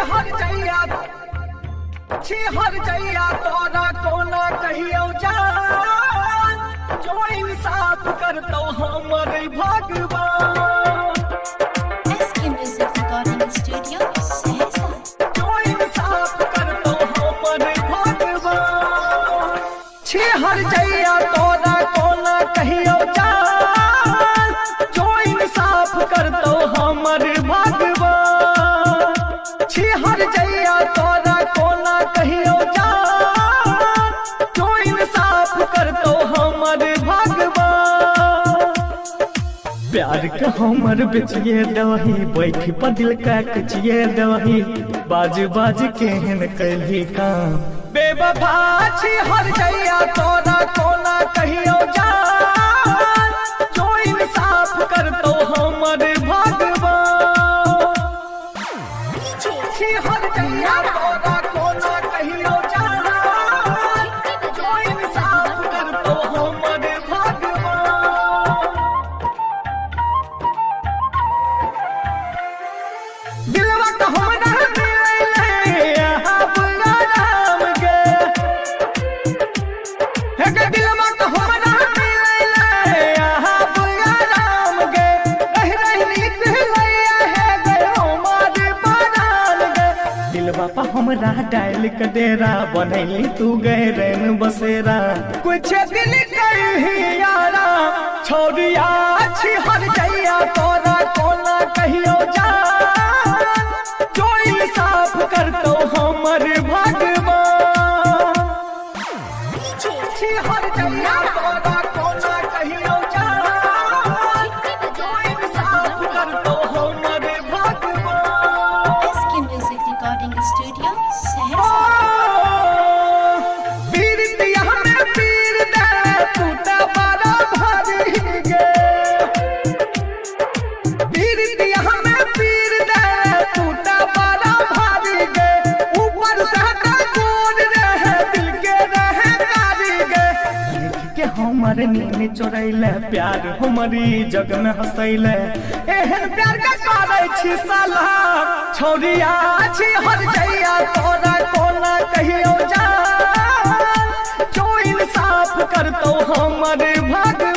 हर जइया तोरा कोना कहियो जान, जो इंसाफ करतो हमर भगवान। SK Music Recording Studio, Sehsa। जो इंसाफ करतो हमर भगवान। हर जइया तोरा कोना कहियो जान, जो इंसाफ करतो हमर भगवान। हर जइया तोरा कोना कहियो जान, जो इंसाफ करतो हमर भगवान। प्यार के हमर बेचिए दही, बैठ पदिल का कचिए दही, बाज बाज केहन कैली काम बेवफा छी। हर जइया तोरा कोना कहियो जान, जो इंसाफ करतो हमर भगवान। हर जइया तोरा कोना कहियो जान, जो इंसाफ करतो हमर भगवान। दिलवा तो हमरा मिलले अब आराम गे, हे गे दिलवा तो हमरा मिलले अब आराम गे। रह नीक लैया है गे हमर बनाल गे। दिलवा पा हमरा डाल के डेरा बनैली तू गए रैन बसेरा। कुछ दिल कही यारा छोड़िया छी। हर जइया तोरा कोना कहियो जान, जो इंसाफ करतो हमर भगवान। हर जइया तोरा कोना कहियो जान, जो इंसाफ करतो हमर भगवान। SK Music Recording Studio, Sehsa। पीरतिया में पीर दे टूटा बड़ा भारी गे। पीरतिया में पीर दे टूटा बड़ा भारी गे। ऊपर से गोर रहे दिल के रहे कारी गे। देख के हमर नींद चोरैले प्यार हमारी जग में हंसैले। एहन प्यार का करे छी साला छोड़िया छी। हर जइया तोरा कोना कहियो जान, जो इंसाफ करतो हमर भगवान।